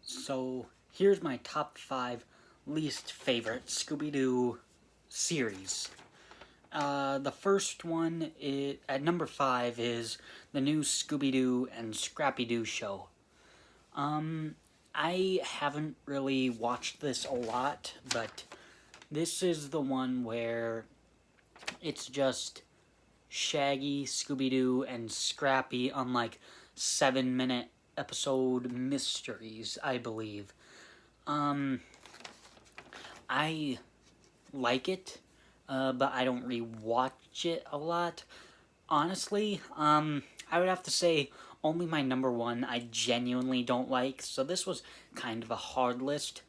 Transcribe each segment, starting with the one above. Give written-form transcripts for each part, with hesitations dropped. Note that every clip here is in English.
So here's my top 5 least favorite Scooby-Doo series. The first one at number 5 is the new Scooby-Doo and Scrappy-Doo show. I haven't really watched this a lot, but this is the one where it's just Shaggy, Scooby-Doo, and Scrappy on like 7-minute episode mysteries, I believe. I like it, but I don't rewatch it a lot. Honestly, I would have to say only my number one I genuinely don't like, so this was kind of a hard list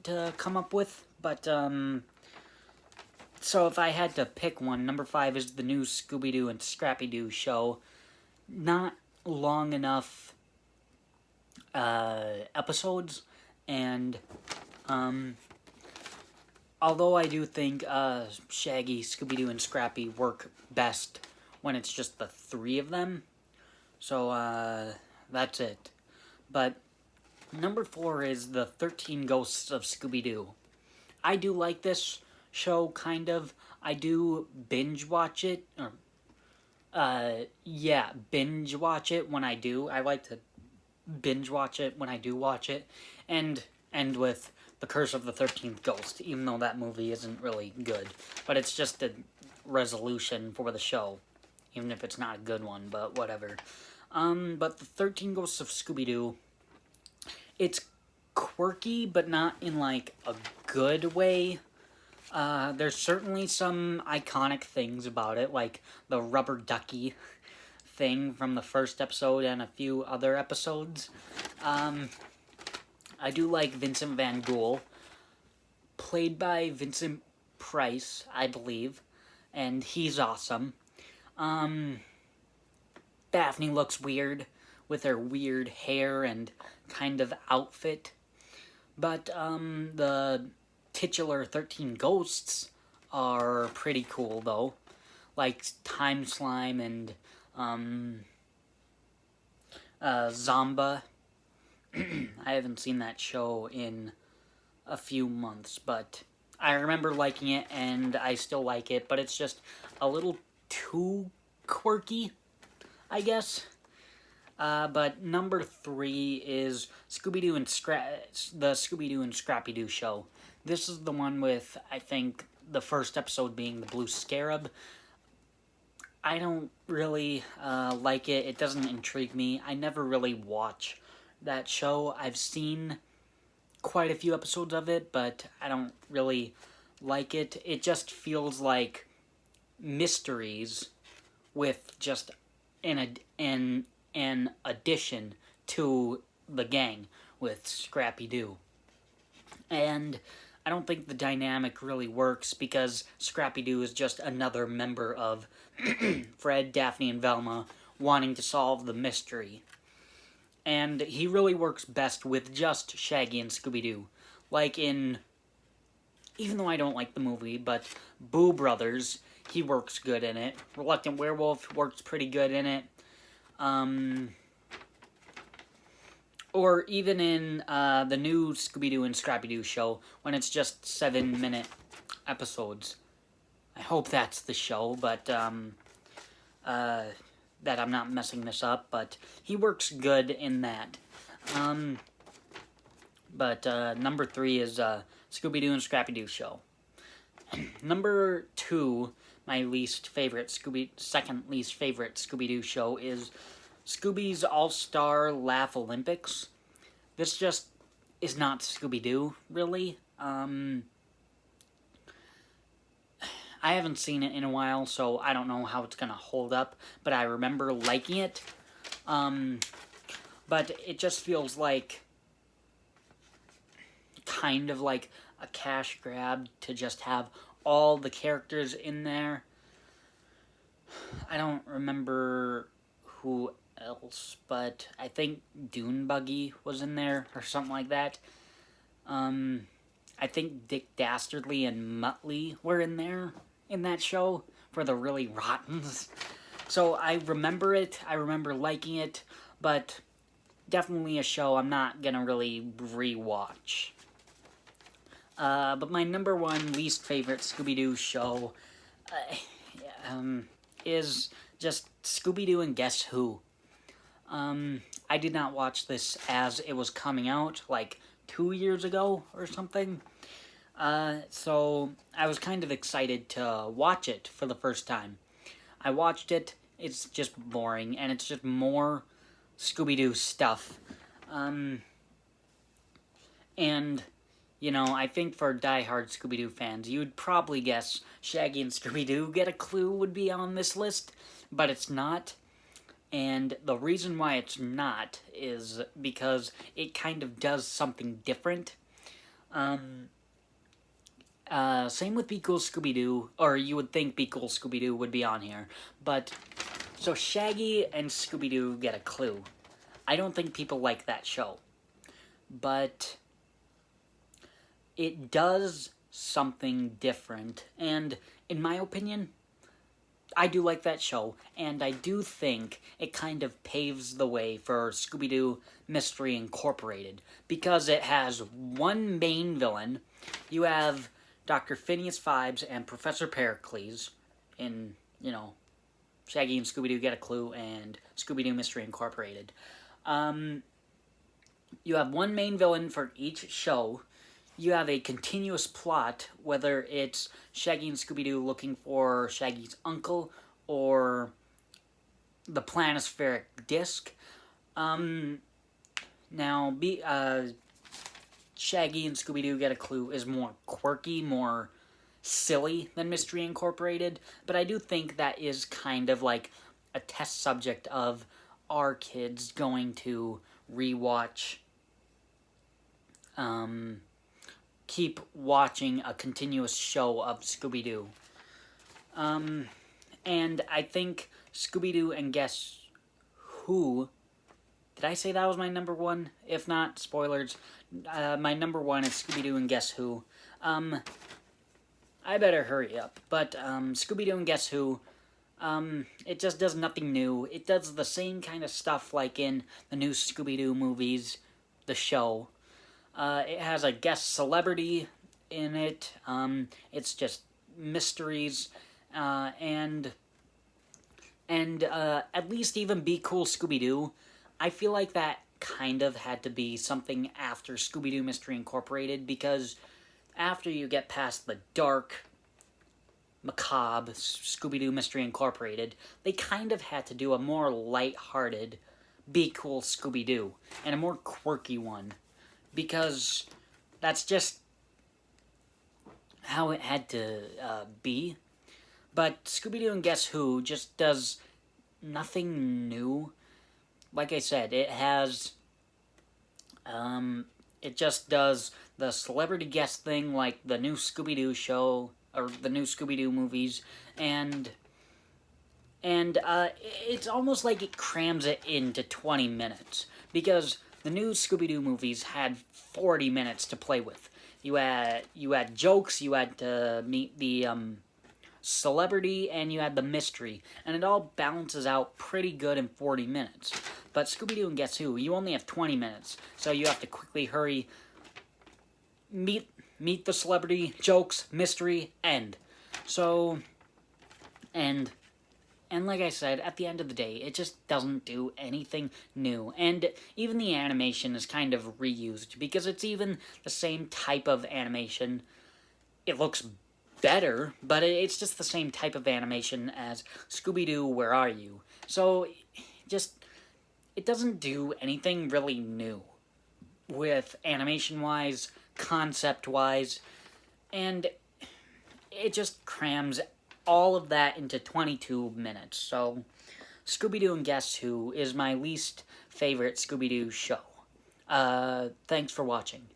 to come up with, but, so if I had to pick one, number 5 is the new Scooby-Doo and Scrappy-Doo show. Not long enough episodes, and although I do think Shaggy, Scooby-Doo, and Scrappy work best when it's just the 3 of them, so that's it. But number 4 is the 13 Ghosts of Scooby-Doo. I do like this show, kind of. I do binge watch it, or binge watch it when I do. I like to binge watch it when I do watch it, and end with The Curse of the 13th Ghost, even though that movie isn't really good. But it's just a resolution for the show, even if it's not a good one, but whatever. But The 13 Ghosts of Scooby-Doo, it's quirky, but not in, like, a good way. There's certainly some iconic things about it, like the rubber ducky thing from the first episode and a few other episodes. I do like Vincent Van Gogh, played by Vincent Price, I believe, and he's awesome. Daphne looks weird with her weird hair and kind of outfit, but the titular 13 Ghosts are pretty cool, though. Like Time Slime and Zomba. I haven't seen that show in a few months, but I remember liking it, and I still like it, but it's just a little too quirky, I guess. But number 3 is Scooby-Doo and the Scooby-Doo and Scrappy-Doo show. This is the one with, I think, the first episode being the Blue Scarab. I don't really like it. It doesn't intrigue me. I never really watch that show. I've seen quite a few episodes of it, but I don't really like it. It just feels like mysteries with just an addition to the gang with Scrappy-Doo. And I don't think the dynamic really works because Scrappy-Doo is just another member of Fred, Daphne, and Velma wanting to solve the mystery. And he really works best with just Shaggy and Scooby-Doo. Like in, even though I don't like the movie, but Boo Brothers, he works good in it. Reluctant Werewolf works pretty good in it. Or even in the new Scooby-Doo and Scrappy-Doo show, when it's just 7-minute episodes. I hope that's the show, but, that I'm not messing this up, but he works good in that. But number 3 is Scooby-Doo and Scrappy-Doo show. Number 2, my second least favorite Scooby-Doo show is Scooby's All-Star Laugh Olympics. This just is not Scooby-Doo, really. I haven't seen it in a while, so I don't know how it's gonna hold up, but I remember liking it. But it just feels like kind of like a cash grab to just have all the characters in there. I don't remember who else, but I think Dune Buggy was in there or something like that. I think Dick Dastardly and Muttley were in there in that show for the really rottens. So I remember it, I remember liking it, but definitely a show I'm not gonna really rewatch. But my number one least favorite Scooby-Doo show is just Scooby-Doo and Guess Who. I did not watch this as it was coming out, like 2 years ago or something. So I was kind of excited to watch it for the first time. I watched it, it's just boring, and it's just more Scooby-Doo stuff. And, you know, I think for die-hard Scooby-Doo fans, you would probably guess Shaggy and Scooby-Doo Get a Clue would be on this list, but it's not. And the reason why it's not is because it kind of does something different. Same with Be Cool Scooby-Doo, or you would think Be Cool Scooby-Doo would be on here. But, so Shaggy and Scooby-Doo Get a Clue. I don't think people like that show. But it does something different. And, in my opinion, I do like that show, and I do think it kind of paves the way for Scooby-Doo Mystery Incorporated, because it has one main villain. You have Dr. Phineas Phibes and Professor Pericles in, you know, Shaggy and Scooby-Doo Get a Clue and Scooby-Doo Mystery Incorporated. You have one main villain for each show. You have a continuous plot, whether it's Shaggy and Scooby-Doo looking for Shaggy's uncle or the planispheric disc. Shaggy and Scooby-Doo Get a Clue is more quirky, more silly than Mystery Incorporated, but I do think that is kind of like a test subject of our kids going to rewatch, keep watching a continuous show of Scooby-Doo. And I think Scooby-Doo and Guess Who... Did I say that was my number one? If not, spoilers. My number one is Scooby-Doo and Guess Who. I better hurry up. But Scooby-Doo and Guess Who, it just does nothing new. It does the same kind of stuff like in the new Scooby-Doo movies, the show. It has a guest celebrity in it. It's just mysteries, and at least even Be Cool Scooby-Doo, I feel like that kind of had to be something after Scooby-Doo Mystery Incorporated, because after you get past the dark, macabre Scooby-Doo Mystery Incorporated, they kind of had to do a more light-hearted Be Cool Scooby-Doo, and a more quirky one, because that's just how it had to be. But Scooby-Doo and Guess Who just does nothing new. Like I said, it has, it just does the celebrity guest thing like the new Scooby-Doo show, or the new Scooby-Doo movies, and it's almost like it crams it into 20 minutes, because the new Scooby-Doo movies had 40 minutes to play with. You had jokes, you had to meet the, celebrity, and you had the mystery, and it all balances out pretty good in 40 minutes. But Scooby-Doo and Guess Who, you only have 20 minutes, so you have to quickly hurry, meet the celebrity, jokes, mystery, end. So, and like I said, at the end of the day, it just doesn't do anything new. And even the animation is kind of reused, because it's even the same type of animation. It looks better, but it's just the same type of animation as Scooby-Doo, Where Are You? So, it doesn't do anything really new with animation-wise, concept-wise, and it just crams all of that into 22 minutes. So, Scooby-Doo and Guess Who is my least favorite Scooby-Doo show. Thanks for watching.